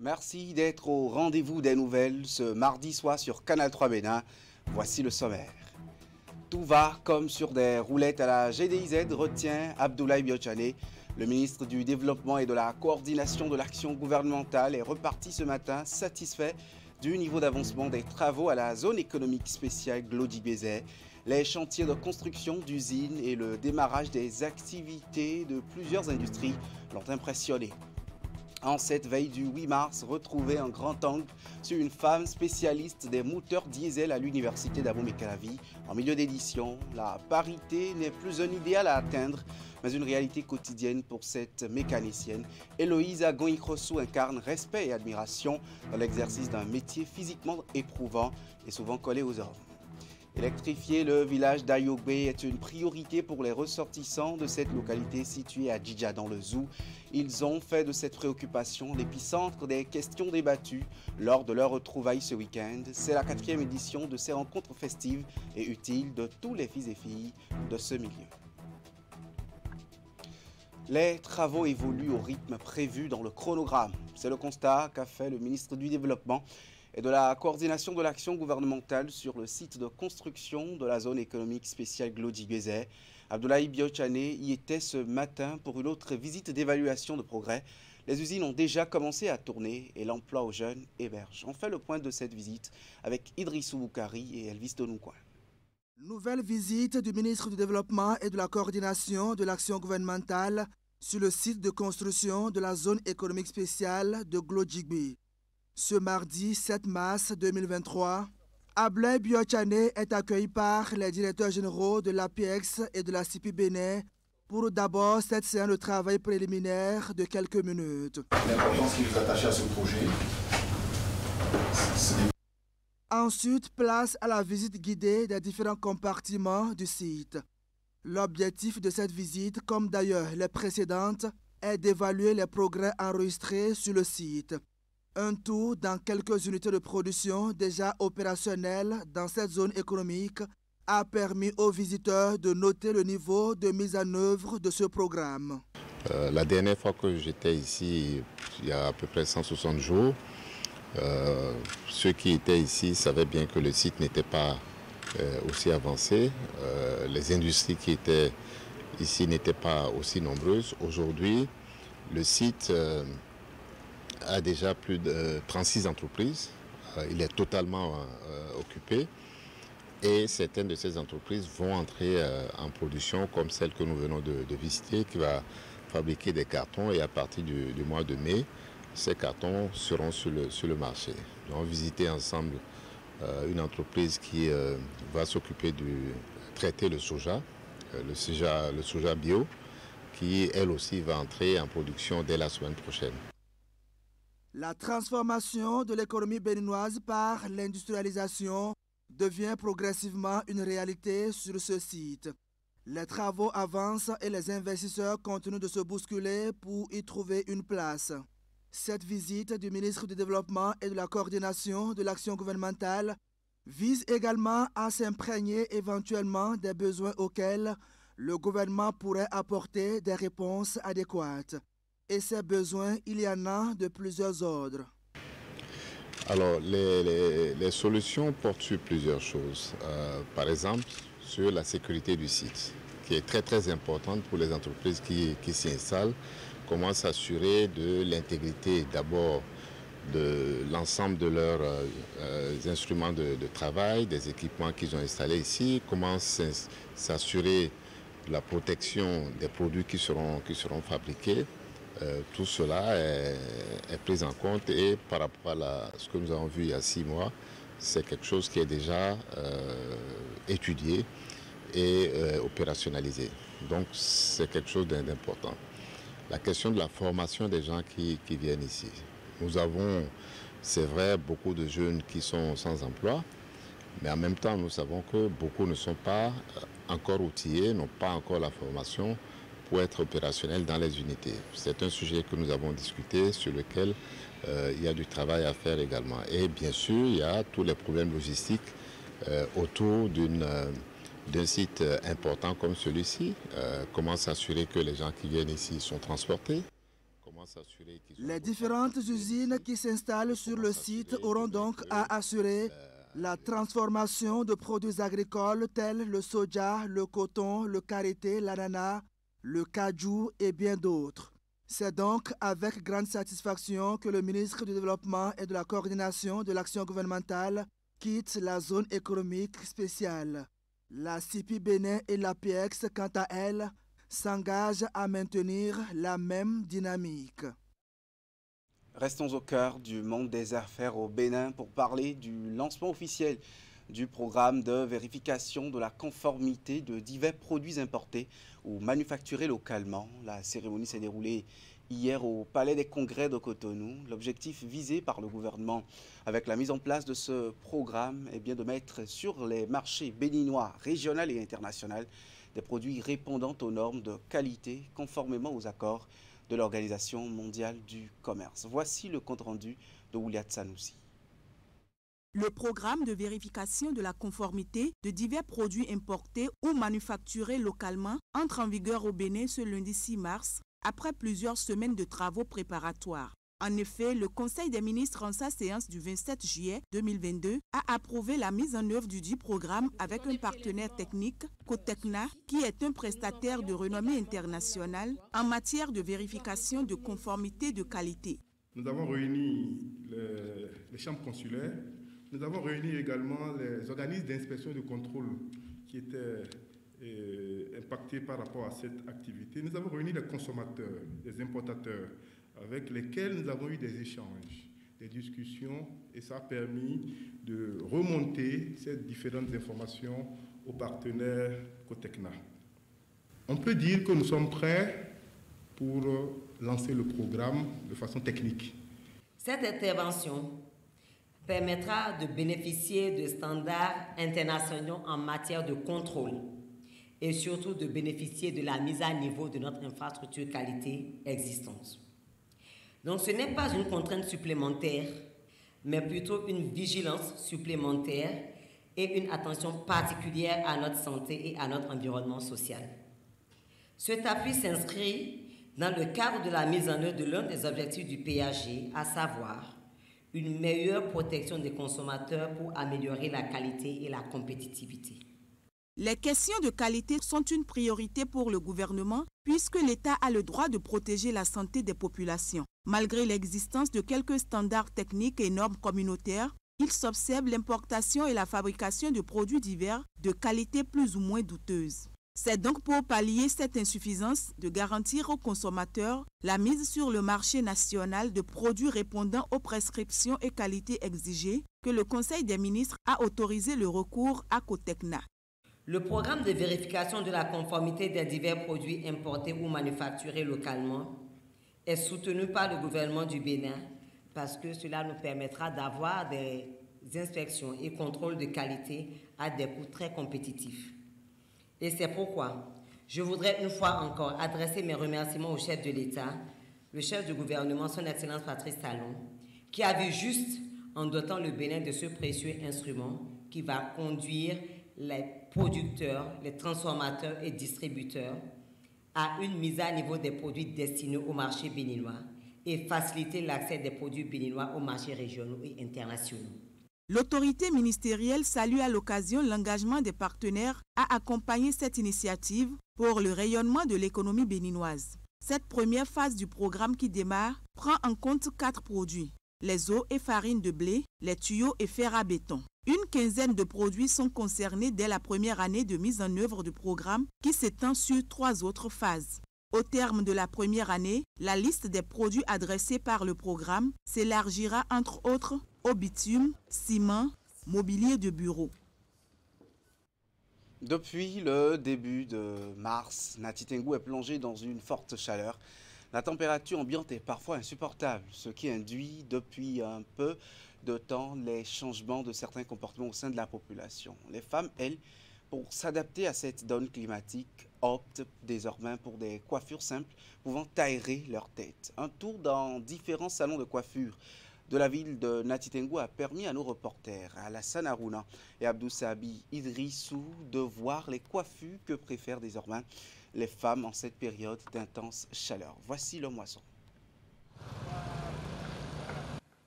Merci d'être au rendez-vous des nouvelles ce mardi soir sur Canal 3 Bénin. Voici le sommaire. Tout va comme sur des roulettes à la GDIZ, retient Abdoulaye Biochane. Le ministre du Développement et de la Coordination de l'action gouvernementale est reparti ce matin satisfait du niveau d'avancement des travaux à la zone économique spéciale Glody-Bézet. Les chantiers de construction d'usines et le démarrage des activités de plusieurs industries l'ont impressionné. En cette veille du 8 mars, retrouvé en grand angle sur une femme spécialiste des moteurs diesel à l'université d'Abomey-Calavi. En milieu d'édition, la parité n'est plus un idéal à atteindre, mais une réalité quotidienne pour cette mécanicienne. Héloïse Agoï-Krossou incarne respect et admiration dans l'exercice d'un métier physiquement éprouvant et souvent collé aux hommes. Électrifier le village d'Ayogbe est une priorité pour les ressortissants de cette localité située à Djidja dans le Zou. Ils ont fait de cette préoccupation l'épicentre des questions débattues lors de leur retrouvaille ce week-end. C'est la 4e édition de ces rencontres festives et utiles de tous les fils et filles de ce milieu. Les travaux évoluent au rythme prévu dans le chronogramme. C'est le constat qu'a fait le ministre du Développement et de la coordination de l'action gouvernementale sur le site de construction de la zone économique spéciale Glody-Bézet. Abdoulaye Biochane y était ce matin pour une autre visite d'évaluation de progrès. Les usines ont déjà commencé à tourner et l'emploi aux jeunes héberge. On fait le point de cette visite avec Idrissou Boukari et Elvis Donoucoin. Nouvelle visite du ministre du Développement et de la coordination de l'action gouvernementale sur le site de construction de la zone économique spéciale de Glody-Bézet. Ce mardi 7 mars 2023, Abdoulaye Biochane est accueilli par les directeurs généraux de l'APEX et de la CIPI Bénin pour d'abord cette séance de travail préliminaire de quelques minutes. L'importance qui nous attache à ce projet. Ensuite, place à la visite guidée des différents compartiments du site. L'objectif de cette visite, comme d'ailleurs les précédentes, est d'évaluer les progrès enregistrés sur le site. Un tour dans quelques unités de production déjà opérationnelles dans cette zone économique a permis aux visiteurs de noter le niveau de mise en œuvre de ce programme. La dernière fois que j'étais ici, il y a à peu près 160 jours, ceux qui étaient ici savaient bien que le site n'était pas aussi avancé. Les industries qui étaient ici n'étaient pas aussi nombreuses. Aujourd'hui, le site a déjà plus de 36 entreprises. Il est totalement occupé et certaines de ces entreprises vont entrer en production comme celle que nous venons de visiter qui va fabriquer des cartons et à partir du mois de mai, ces cartons seront sur le marché. Nous allons visiter ensemble une entreprise qui va s'occuper de traiter le soja bio qui elle aussi va entrer en production dès la semaine prochaine. La transformation de l'économie béninoise par l'industrialisation devient progressivement une réalité sur ce site. Les travaux avancent et les investisseurs continuent de se bousculer pour y trouver une place. Cette visite du ministre du Développement et de la coordination de l'action gouvernementale vise également à s'imprégner éventuellement des besoins auxquels le gouvernement pourrait apporter des réponses adéquates. Et ces besoins, il y en a de plusieurs ordres. Alors, les solutions portent sur plusieurs choses. Par exemple, sur la sécurité du site, qui est très très importante pour les entreprises qui s'y installent. Comment s'assurer de l'intégrité d'abord de l'ensemble de leurs instruments de travail, des équipements qu'ils ont installés ici. Comment s'assurer de la protection des produits qui seront fabriqués. Tout cela est pris en compte et par rapport à ce que nous avons vu il y a 6 mois, c'est quelque chose qui est déjà étudié et opérationnalisé. Donc c'est quelque chose d'important. La question de la formation des gens qui viennent ici. Nous avons, c'est vrai, beaucoup de jeunes qui sont sans emploi, mais en même temps nous savons que beaucoup ne sont pas encore outillés, n'ont pas encore la formation pour être opérationnel dans les unités. C'est un sujet que nous avons discuté, sur lequel il y a du travail à faire également. Et bien sûr, il y a tous les problèmes logistiques autour d'un site important comme celui-ci. Comment s'assurer que les gens qui viennent ici sont transportés? vraiment s'assurer qu'ils ont... Les différentes usines qui s'installent sur le site auront donc à assurer la transformation de produits agricoles tels le soja, le coton, le karité, l'ananas, le cajou et bien d'autres. C'est donc avec grande satisfaction que le ministre du Développement et de la Coordination de l'action gouvernementale quitte la zone économique spéciale. La CIPI Bénin et l'APEX, quant à elles, s'engagent à maintenir la même dynamique. Restons au cœur du monde des affaires au Bénin pour parler du lancement officiel du programme de vérification de la conformité de divers produits importés ou manufacturés localement. La cérémonie s'est déroulée hier au Palais des Congrès de Cotonou. L'objectif visé par le gouvernement avec la mise en place de ce programme est bien de mettre sur les marchés béninois, régionaux et internationaux des produits répondant aux normes de qualité conformément aux accords de l'Organisation mondiale du commerce. Voici le compte-rendu de Ouliat Sanoussi. Le programme de vérification de la conformité de divers produits importés ou manufacturés localement entre en vigueur au Bénin ce lundi 6 mars, après plusieurs semaines de travaux préparatoires. En effet, le Conseil des ministres en sa séance du 27 juillet 2022 a approuvé la mise en œuvre du dit programme avec un partenaire technique, Cotecna, qui est un prestataire de renommée internationale en matière de vérification de conformité de qualité. Nous avons réuni les chambres consulaires, nous avons réuni également les organismes d'inspection et de contrôle qui étaient impactés par rapport à cette activité. Nous avons réuni les consommateurs, les importateurs, avec lesquels nous avons eu des échanges, des discussions, et ça a permis de remonter ces différentes informations aux partenaires Cotecna. On peut dire que nous sommes prêts pour lancer le programme de façon technique. Cette intervention permettra de bénéficier de standards internationaux en matière de contrôle et surtout de bénéficier de la mise à niveau de notre infrastructure qualité existante. Donc ce n'est pas une contrainte supplémentaire, mais plutôt une vigilance supplémentaire et une attention particulière à notre santé et à notre environnement social. Cet appui s'inscrit dans le cadre de la mise en œuvre de l'un des objectifs du PAG, à savoir une meilleure protection des consommateurs pour améliorer la qualité et la compétitivité. Les questions de qualité sont une priorité pour le gouvernement puisque l'État a le droit de protéger la santé des populations. Malgré l'existence de quelques standards techniques et normes communautaires, il s'observe l'importation et la fabrication de produits divers de qualité plus ou moins douteuse. C'est donc pour pallier cette insuffisance de garantir aux consommateurs la mise sur le marché national de produits répondant aux prescriptions et qualités exigées que le Conseil des ministres a autorisé le recours à Cotecna. Le programme de vérification de la conformité des divers produits importés ou manufacturés localement est soutenu par le gouvernement du Bénin parce que cela nous permettra d'avoir des inspections et contrôles de qualité à des coûts très compétitifs. Et c'est pourquoi je voudrais une fois encore adresser mes remerciements au chef de l'État, le chef du gouvernement, son Excellence Patrice Talon, qui a vu juste en dotant le Bénin de ce précieux instrument qui va conduire les producteurs, les transformateurs et distributeurs à une mise à niveau des produits destinés au marché béninois et faciliter l'accès des produits béninois aux marchés régionaux et internationaux. L'autorité ministérielle salue à l'occasion l'engagement des partenaires à accompagner cette initiative pour le rayonnement de l'économie béninoise. Cette première phase du programme qui démarre prend en compte 4 produits: les eaux et farines de blé, les tuyaux et fer à béton. Une quinzaine de produits sont concernés dès la première année de mise en œuvre du programme qui s'étend sur 3 autres phases. Au terme de la première année, la liste des produits adressés par le programme s'élargira entre autres au bitume, ciment, mobilier de bureau. Depuis le début de mars, Nati Tengou est plongé dans une forte chaleur. La température ambiante est parfois insupportable, ce qui induit depuis un peu de temps les changements de certains comportements au sein de la population. Les femmes, elles, pour s'adapter à cette donne climatique, optent désormais pour des coiffures simples pouvant aérer leur tête. Un tour dans différents salons de coiffure de la ville de Nati Tengou a permis à nos reporters, Alassane Harouna et Abdou Sabi Idrissou, de voir les coiffures que préfèrent désormais les femmes en cette période d'intense chaleur. Voici le moisson.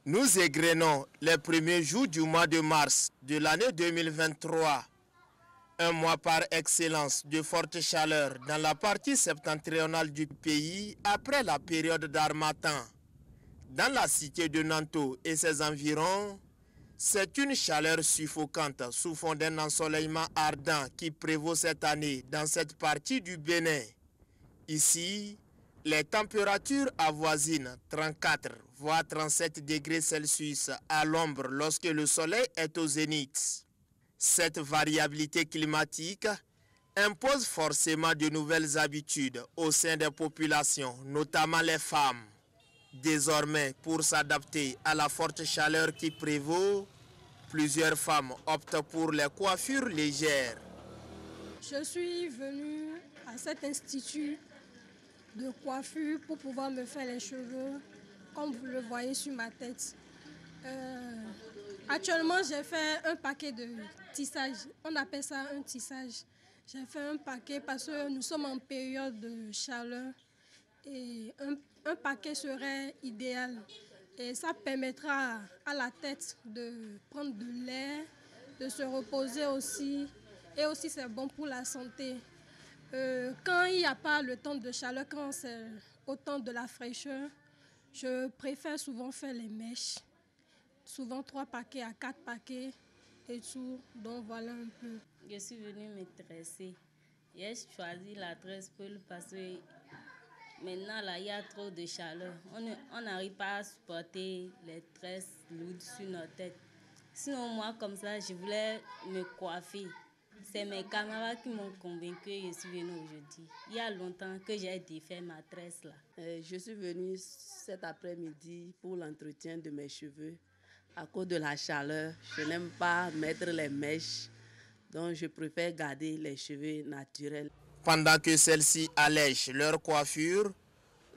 Nous égrenons les premiers jours du mois de mars de l'année 2023. Un mois par excellence de forte chaleur dans la partie septentrionale du pays après la période d'harmattan. Dans la cité de Nanto et ses environs, c'est une chaleur suffocante sous fond d'un ensoleillement ardent qui prévaut cette année dans cette partie du Bénin. Ici, les températures avoisinent 34 voire 37 degrés Celsius à l'ombre lorsque le soleil est au zénith. Cette variabilité climatique impose forcément de nouvelles habitudes au sein des populations, notamment les femmes. Désormais, pour s'adapter à la forte chaleur qui prévaut, plusieurs femmes optent pour les coiffures légères. Je suis venue à cet institut de coiffure pour pouvoir me faire les cheveux, comme vous le voyez sur ma tête. Actuellement, j'ai fait un paquet de tissage. On appelle ça un tissage. J'ai fait un paquet parce que nous sommes en période de chaleur et un paquet serait idéal. Et ça permettra à la tête de prendre de l'air, de se reposer aussi. Et aussi, c'est bon pour la santé. Quand il n'y a pas le temps de chaleur, quand c'est au temps de la fraîcheur, je préfère souvent faire les mèches. Souvent 3 paquets à 4 paquets et tout. Donc voilà un peu. Je suis venue me tresser. J'ai choisi la tresse peule parce que maintenant là, il y a trop de chaleur. On n'arrive pas à supporter les tresses lourdes sur nos têtes. Sinon moi comme ça, je voulais me coiffer. C'est mes camarades qui m'ont convaincu que je suis venue aujourd'hui. Il y a longtemps que j'ai défait ma tresse là. Je suis venue cet après-midi pour l'entretien de mes cheveux. À cause de la chaleur, je n'aime pas mettre les mèches, donc je préfère garder les cheveux naturels. Pendant que celles-ci allègent leur coiffure,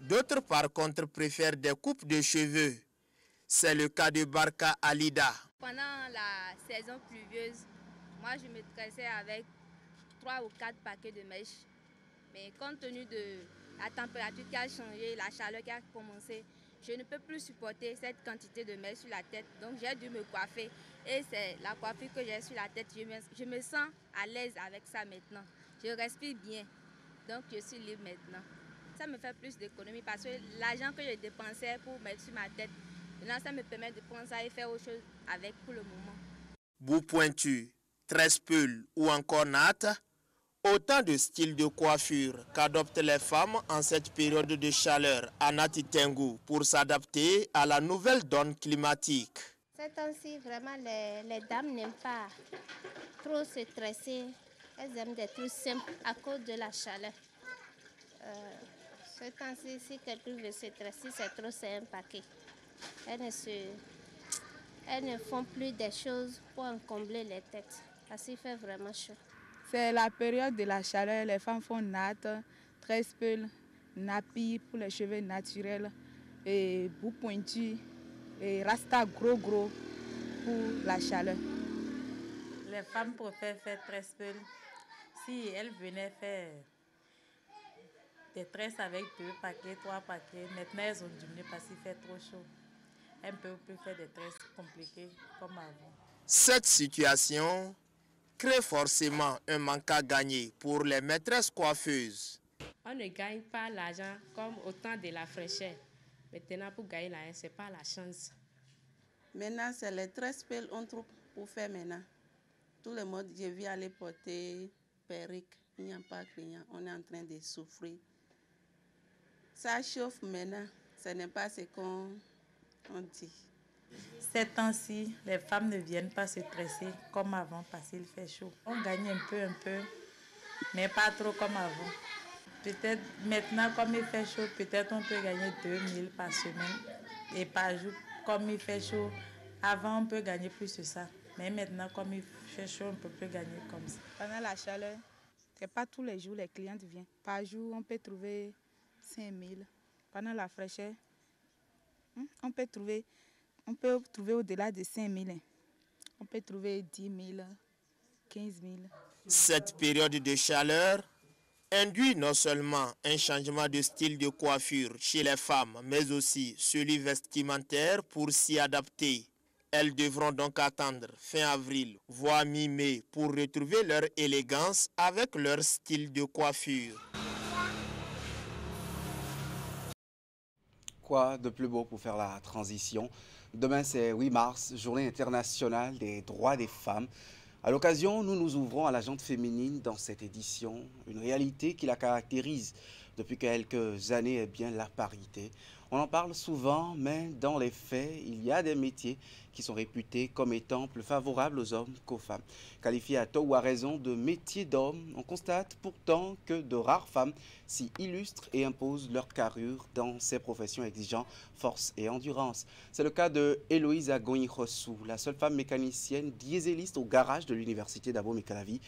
d'autres par contre préfèrent des coupes de cheveux. C'est le cas de Barka Alida. Pendant la saison pluvieuse, moi je me tressais avec 3 ou 4 paquets de mèches. Mais compte tenu de la température qui a changé, la chaleur qui a commencé, je ne peux plus supporter cette quantité de mèches sur la tête. Donc j'ai dû me coiffer. Et c'est la coiffure que j'ai sur la tête. Je me sens à l'aise avec ça maintenant. Je respire bien. Donc je suis libre maintenant. Ça me fait plus d'économie parce que l'argent que je dépensais pour mettre sur ma tête, maintenant ça me permet de prendre ça et faire autre chose avec pour le moment. Bout pointu, tresse peule ou encore natte, autant de styles de coiffure qu'adoptent les femmes en cette période de chaleur à Nati Tengu pour s'adapter à la nouvelle donne climatique. Ces temps-ci, vraiment, les dames n'aiment pas trop se tresser. Elles aiment des trucs simples à cause de la chaleur. Ce temps-ci, si quelqu'un veut se tresser, c'est trop, c'est un paquet. Elles ne font plus des choses pour encombrer les têtes. Parce qu'il fait vraiment chaud. C'est la période de la chaleur, les femmes font natte, tresse peule, nappy pour les cheveux naturels, et bout pointu, et rasta gros pour la chaleur. Les femmes préfèrent faire tresse peule. Si elles venaient faire des tresses avec 2 paquets, 3 paquets, maintenant elles ont diminué parce qu'il fait trop chaud. Elles ne peuvent plus faire des tresses compliquées comme avant. Cette situation crée forcément un manque à gagner pour les maîtresses coiffeuses. On ne gagne pas l'argent comme au temps de la fraîcheur. Maintenant, pour gagner l'argent, ce n'est pas la chance. Maintenant, c'est les tresses peles on trouve pour faire maintenant. Tout le monde, je vais aller porter perruque. Il n'y a pas rien. On est en train de souffrir. Ça chauffe maintenant. Ce n'est pas ce qu'on dit. Ces temps-ci, les femmes ne viennent pas se tresser comme avant parce qu'il fait chaud. On gagne un peu, mais pas trop comme avant. Peut-être maintenant, comme il fait chaud, peut-être on peut gagner 2000 par semaine et par jour. Comme il fait chaud, avant on peut gagner plus que ça. Mais maintenant, comme il fait chaud, on ne peut plus gagner comme ça. Pendant la chaleur, ce n'est pas tous les jours les clientes viennent. Par jour, on peut trouver 5000. Pendant la fraîcheur, on peut trouver au-delà de 5000. On peut trouver 10 000, 15 000. Cette période de chaleur induit non seulement un changement de style de coiffure chez les femmes, mais aussi celui vestimentaire pour s'y adapter. Elles devront donc attendre fin avril, voire mi-mai, pour retrouver leur élégance avec leur style de coiffure. Quoi de plus beau pour faire la transition? Demain, c'est 8 mars, journée internationale des droits des femmes. À l'occasion, nous nous ouvrons à la gente féminine dans cette édition, une réalité qui la caractérise depuis quelques années est bien la parité. On en parle souvent, mais dans les faits, il y a des métiers qui sont réputés comme étant plus favorables aux hommes qu'aux femmes. Qualifiés à tort ou à raison de métiers d'hommes, on constate pourtant que de rares femmes s'y illustrent et imposent leur carrure dans ces professions exigeant force et endurance. C'est le cas de Héloïse Agoï-Rossou, la seule femme mécanicienne dieseliste au garage de l'université d'Abomey-Calavi.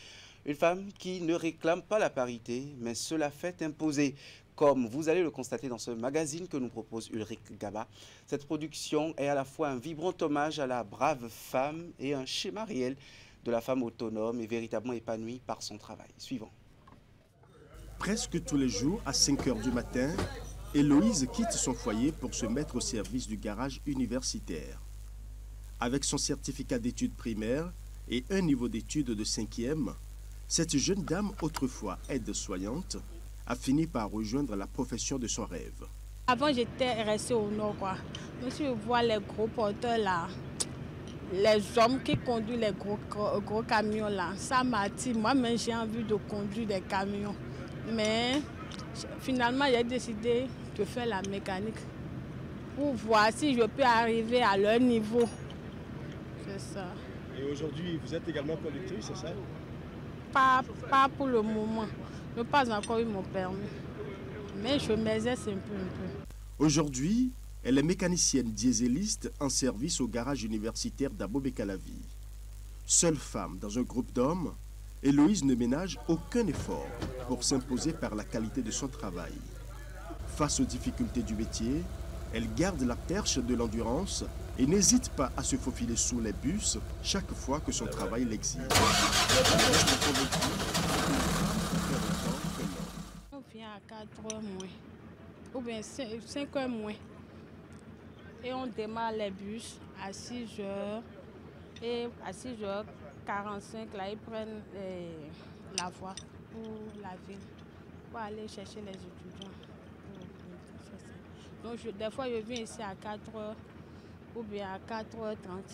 Une femme qui ne réclame pas la parité, mais se la fait imposer. Comme vous allez le constater dans ce magazine que nous propose Ulrich Gaba, cette production est à la fois un vibrant hommage à la brave femme et un schéma réel de la femme autonome et véritablement épanouie par son travail. Suivant. Presque tous les jours, à 5 h du matin, Héloïse quitte son foyer pour se mettre au service du garage universitaire. Avec son certificat d'études primaires et un niveau d'études de 5e, cette jeune dame, autrefois aide-soignante, a fini par rejoindre la profession de son rêve. Avant, j'étais restée au nord, quoi. Mais si je vois les gros porteurs là, les hommes qui conduisent les gros camions là, ça m'attire. Moi-même, j'ai envie de conduire des camions. Mais finalement, j'ai décidé de faire la mécanique pour voir si je peux arriver à leur niveau. C'est ça. Et aujourd'hui, vous êtes également conductrice, c'est ça? Pas pour le moment. Je n'ai pas encore eu mon permis. Mais je m'exerce un peu. Aujourd'hui, elle est mécanicienne dieseliste en service au garage universitaire d'Abomey-Calavi. Seule femme dans un groupe d'hommes, Héloïse ne ménage aucun effort pour s'imposer par la qualité de son travail. Face aux difficultés du métier, elle garde la perche de l'endurance et n'hésite pas à se faufiler sous les bus chaque fois que son travail l'exige. On vient à 4 h moins, ou bien 5 h moins. Et on démarre les bus à 6 h. Et à 6 h 45, là, ils prennent la voie pour la ville, pour aller chercher les étudiants. Donc, des fois, je viens ici à 4 h ou bien à 4 h 30.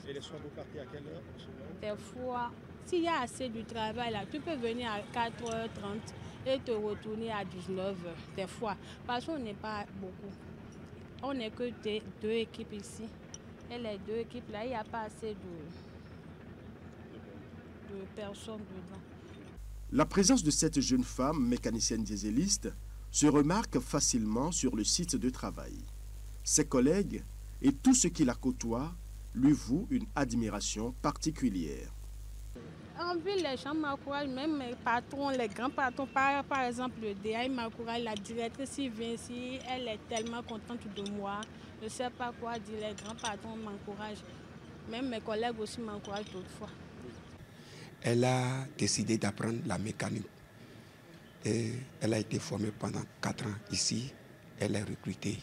Et les soirs, vous partez à quelle heure? Des fois, s'il y a assez de travail, là, tu peux venir à 4 h 30 et te retourner à 19 h. Des fois, parce qu'on n'est pas beaucoup. On n'est que 2 équipes ici. Et les 2 équipes, là, il n'y a pas assez de personnes dedans. La présence de cette jeune femme, mécanicienne dieseliste, se remarque facilement sur le site de travail. Ses collègues et tous ceux qui la côtoient lui vouent une admiration particulière. En ville, les gens m'encouragent, même mes patrons, les grands patrons, par exemple le DA, ils m'encouragent, la directrice qui vient ici, elle est tellement contente de moi. Je ne sais pas quoi dire, les grands patrons m'encouragent. Même mes collègues aussi m'encouragent d'autres fois. Elle a décidé d'apprendre la mécanique. Et elle a été formée pendant 4 ans ici. Elle est recrutée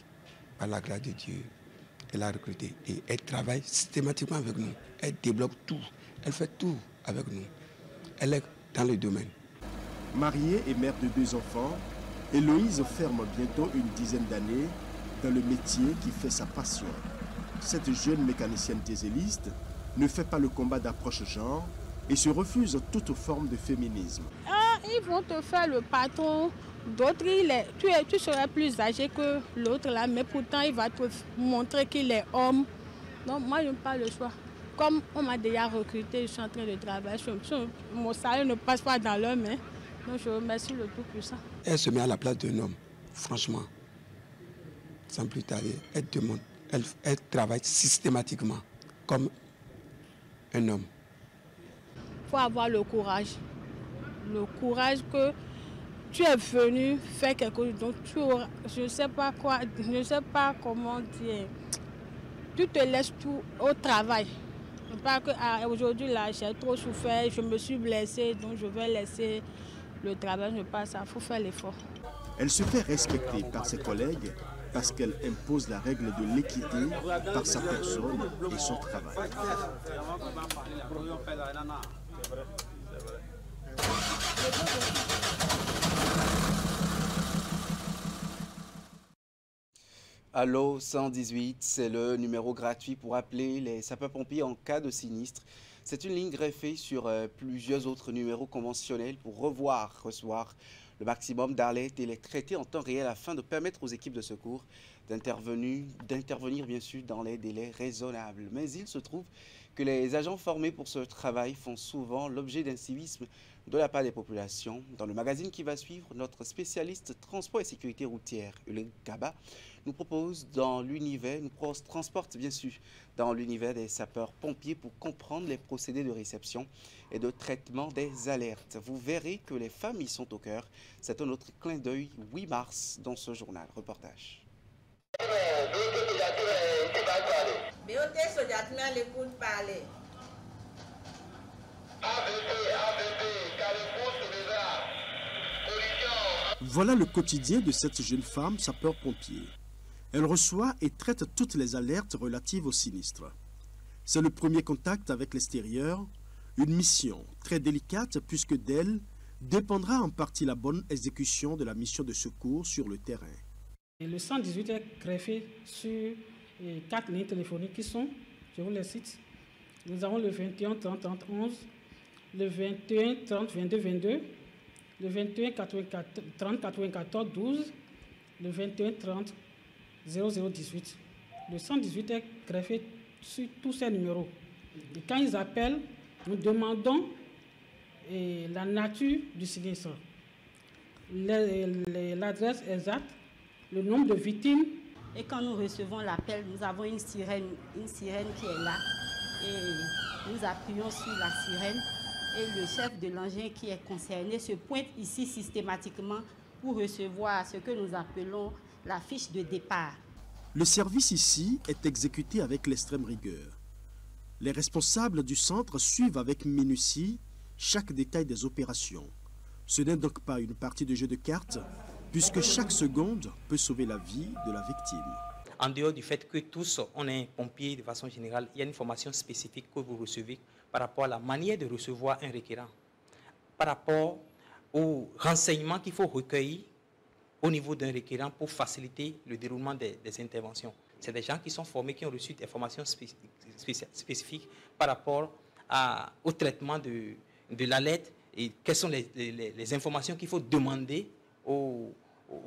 par la grâce de Dieu. Elle a recruté et elle travaille systématiquement avec nous. Elle développe tout. Elle fait tout avec nous. Elle est dans le domaine. Mariée et mère de 2 enfants, Héloïse ferme bientôt une dizaine d'années dans le métier qui fait sa passion. Cette jeune mécanicienne dieseliste ne fait pas le combat d'approche genre et se refuse toute forme de féminisme. Ils vont te faire le patron. D'autres, tu serais plus âgé que l'autre là, mais pourtant il va te montrer qu'il est homme. Donc moi je n'ai pas le choix. Comme on m'a déjà recruté, je suis en train de travailler. Mon salaire ne passe pas dans leurs mains. Donc je remercie le Tout-Puissant. Elle se met à la place d'un homme, franchement. Sans plus tarder, elle travaille systématiquement comme un homme. Il faut avoir le courage. Le courage que tu es venu faire quelque chose. Donc je ne sais pas quoi, je ne sais pas comment dire. Tu te laisses tout au travail. Pas que aujourd'hui là j'ai trop souffert, je me suis blessée, donc je vais laisser le travail ne passe pas, il faut faire l'effort. Elle se fait respecter par ses collègues parce qu'elle impose la règle de l'équité par sa personne et son travail. Allo 118, c'est le numéro gratuit pour appeler les sapeurs-pompiers en cas de sinistre. C'est une ligne greffée sur plusieurs autres numéros conventionnels pour recevoir le maximum d'alertes et les traiter en temps réel afin de permettre aux équipes de secours d'intervenir bien sûr dans les délais raisonnables. Mais il se trouve que les agents formés pour ce travail font souvent l'objet d'un civisme de la part des populations. Dans le magazine qui va suivre, notre spécialiste transport et sécurité routière, Ulrich Gaba, nous transporte bien sûr dans l'univers des sapeurs-pompiers pour comprendre les procédés de réception et de traitement des alertes. Vous verrez que les femmes y sont au cœur. C'est un autre clin d'œil 8 mars dans ce journal. Reportage. Voilà le quotidien de cette jeune femme sapeur-pompier. Elle reçoit et traite toutes les alertes relatives au sinistre. C'est le premier contact avec l'extérieur, une mission très délicate puisque d'elle dépendra en partie la bonne exécution de la mission de secours sur le terrain. Et le 118 est greffé sur 4 lignes téléphoniques qui sont, je vous les cite, nous avons le 21 30 30 11, le 21 30 22 22, le 21 30 94 12, le 21 30 0018. Le 118 est greffé sur tous ces numéros. Et quand ils appellent, nous demandons la nature du sinistre, l'adresse exacte, le nombre de victimes. Et quand nous recevons l'appel, nous avons une sirène qui est là. Et nous appuyons sur la sirène. Et le chef de l'engin qui est concerné se pointe ici systématiquement pour recevoir ce que nous appelons la fiche de départ. Le service ici est exécuté avec l'extrême rigueur. Les responsables du centre suivent avec minutie chaque détail des opérations. Ce n'est donc pas une partie de jeu de cartes, puisque chaque seconde peut sauver la vie de la victime. En dehors du fait que tous, on est pompiers de façon générale, il y a une formation spécifique que vous recevez par rapport à la manière de recevoir un requérant, par rapport aux renseignements qu'il faut recueillir au niveau d'un requérant pour faciliter le déroulement des interventions. C'est des gens qui sont formés, qui ont reçu des formations spécifiques par rapport au traitement de l'alerte et quelles sont les informations qu'il faut demander aux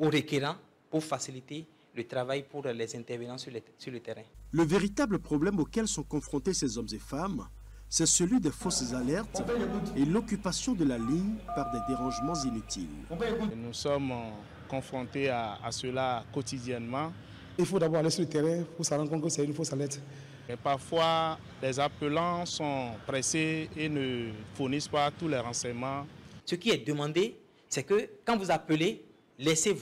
requérants pour faciliter le travail pour les intervenants sur le terrain. Le véritable problème auquel sont confrontés ces hommes et femmes, c'est celui des fausses alertes et l'occupation de la ligne par des dérangements inutiles. Nous sommes confrontés à cela quotidiennement. Il faut d'abord aller sur le terrain pour se rendre compte que c'est une fausse alerte. Mais parfois, les appelants sont pressés et ne fournissent pas tous les renseignements. Ce qui est demandé, c'est que quand vous appelez, laissez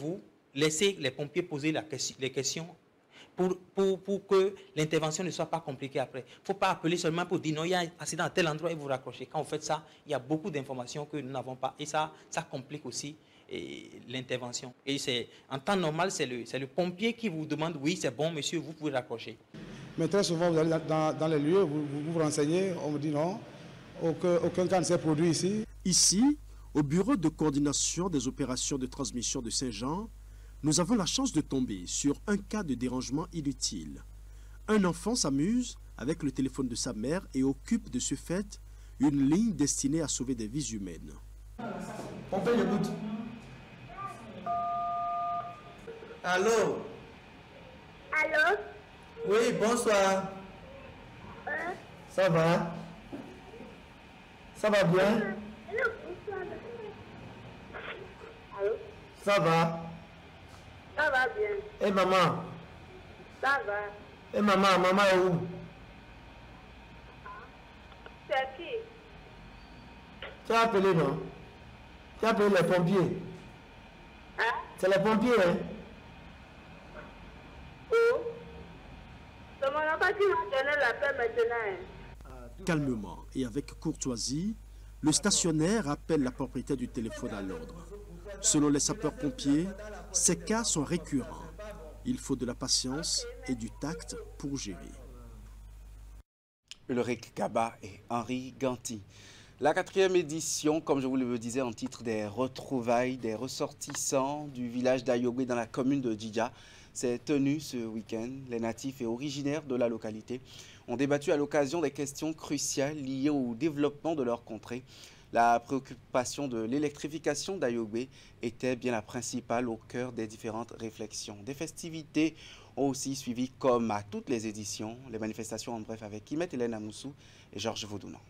les pompiers poser les questions pour que l'intervention ne soit pas compliquée après. Il ne faut pas appeler seulement pour dire non, il y a un accident à tel endroit et vous raccrochez. Quand vous faites ça, il y a beaucoup d'informations que nous n'avons pas et ça complique aussi l'intervention. Et en temps normal, c'est le pompier qui vous demande oui, c'est bon monsieur, vous pouvez raccrocher. Mais très souvent, vous allez dans les lieux, vous vous renseignez, on vous dit non, aucun cas ne s'est produit ici. Ici, au bureau de coordination des opérations de transmission de Saint-Jean, nous avons la chance de tomber sur un cas de dérangement inutile. Un enfant s'amuse avec le téléphone de sa mère et occupe de ce fait une ligne destinée à sauver des vies humaines. On paye le bout. Allô? Allô? Oui, bonsoir. Ça va? Ça va bien? Allô? Ça va? Ça va bien. Et maman? Ça va. Et maman est où? C'est qui? Tu as appelé, non? Tu as appelé les pompiers? Hein? C'est les pompiers, hein? Oh? C'est mon enfant qui m'a donné la paix maintenant. Calmement et avec courtoisie, Le stationnaire appelle la propriétaire du téléphone à l'ordre. Selon les sapeurs-pompiers, ces cas sont récurrents. Il faut de la patience et du tact pour gérer. Ulrich Kaba et Henri Ganti. La 4e édition, comme je vous le disais en titre, des retrouvailles des ressortissants du village d'Ayogbe dans la commune de Djidja s'est tenue ce week-end. Les natifs et originaires de la localité ont débattu à l'occasion des questions cruciales liées au développement de leur contrée. La préoccupation de l'électrification d'Ayogbe était bien la principale au cœur des différentes réflexions. Des festivités ont aussi suivi comme à toutes les éditions. Les manifestations en bref avec Imet Hélène Amoussou et Georges Vaudounan.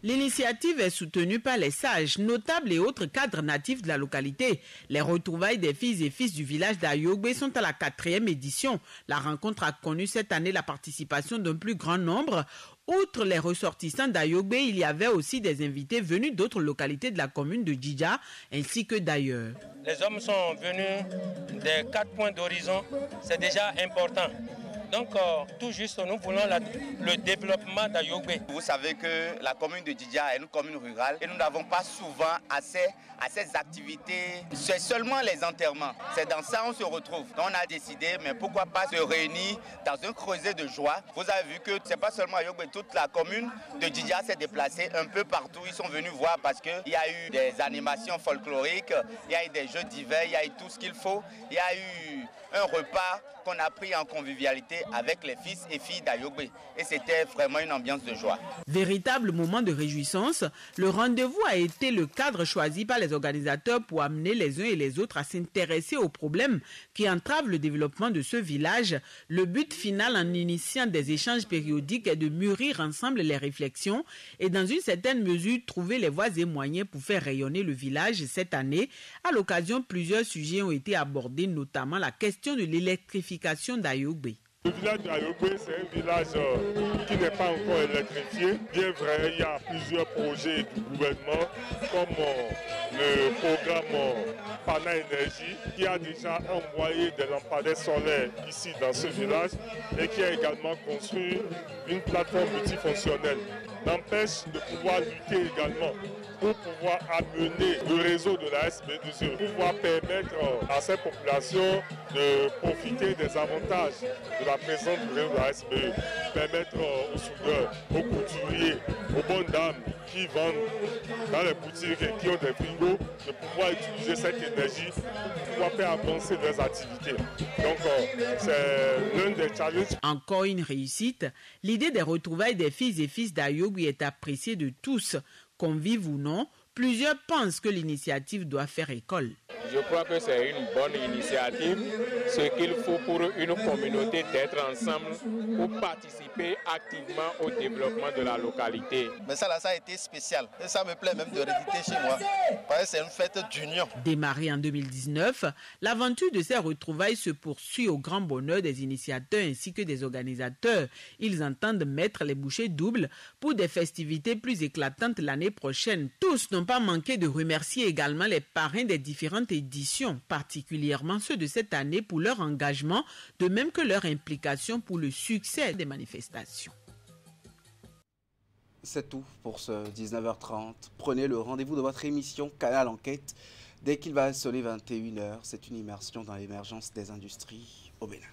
L'initiative est soutenue par les sages, notables et autres cadres natifs de la localité. Les retrouvailles des filles et fils du village d'Ayogbe sont à la 4e édition. La rencontre a connu cette année la participation d'un plus grand nombre. Outre les ressortissants d'Ayogbe, il y avait aussi des invités venus d'autres localités de la commune de Djidja ainsi que d'ailleurs. Les hommes sont venus des 4 points d'horizon, c'est déjà important. Donc, tout juste, nous voulons le développement d'Ayogbe. Vous savez que la commune de Djidja est une commune rurale et nous n'avons pas souvent accès à ces activités. C'est seulement les enterrements. C'est dans ça qu'on se retrouve. Donc, on a décidé, mais pourquoi pas se réunir dans un creuset de joie. Vous avez vu que ce n'est pas seulement Ayogbe, toute la commune de Djidja s'est déplacée un peu partout. Ils sont venus voir parce qu'il y a eu des animations folkloriques, il y a eu des jeux d'hiver, il y a eu tout ce qu'il faut. Il y a eu un repas qu'on a pris en convivialité avec les fils et filles d'Ayogbe. Et c'était vraiment une ambiance de joie. Véritable moment de réjouissance, le rendez-vous a été le cadre choisi par les organisateurs pour amener les uns et les autres à s'intéresser aux problèmes qui entravent le développement de ce village. Le but final en initiant des échanges périodiques est de mûrir ensemble les réflexions et dans une certaine mesure trouver les voies et moyens pour faire rayonner le village cette année. À l'occasion, plusieurs sujets ont été abordés, notamment la question de l'électrification d'Ayogbe. Le village d'Ayogbe, c'est un village qui n'est pas encore électrifié. Bien vrai, il y a plusieurs projets du gouvernement, comme le programme Pana Énergie, qui a déjà envoyé des lampadaires solaires ici dans ce village et qui a également construit une plateforme multifonctionnelle. N'empêche de pouvoir lutter également pour pouvoir amener le réseau de la SB2E, pour pouvoir permettre à cette population de profiter des avantages de la présence du réseau de la SBE, permettre aux soudeurs, aux couturiers, aux bonnes dames qui vendent dans les boutiques et qui ont des frigos, de pouvoir utiliser cette énergie pour pouvoir faire avancer leurs activités. Donc c'est l'un des challenges. Encore une réussite, l'idée des retrouvailles des filles et fils d'Ayogbe est appréciée de tous. Convives ou non, plusieurs pensent que l'initiative doit faire école. Je crois que c'est une bonne initiative. Ce qu'il faut pour une communauté d'être ensemble pour participer activement au développement de la localité. Mais ça a été spécial. Et ça me plaît même de rééditer chez moi. Parce que c'est une fête d'union. Démarrée en 2019, l'aventure de ces retrouvailles se poursuit au grand bonheur des initiateurs ainsi que des organisateurs. Ils entendent mettre les bouchées doubles pour des festivités plus éclatantes l'année prochaine. Tous n'ont pas manqué de remercier également les parrains des différentes éditions, particulièrement ceux de cette année pour leur engagement, de même que leur implication pour le succès des manifestations. C'est tout pour ce 19h30. Prenez le rendez-vous de votre émission Canal Enquête dès qu'il va sonner 21h. C'est une immersion dans l'émergence des industries au Bénin.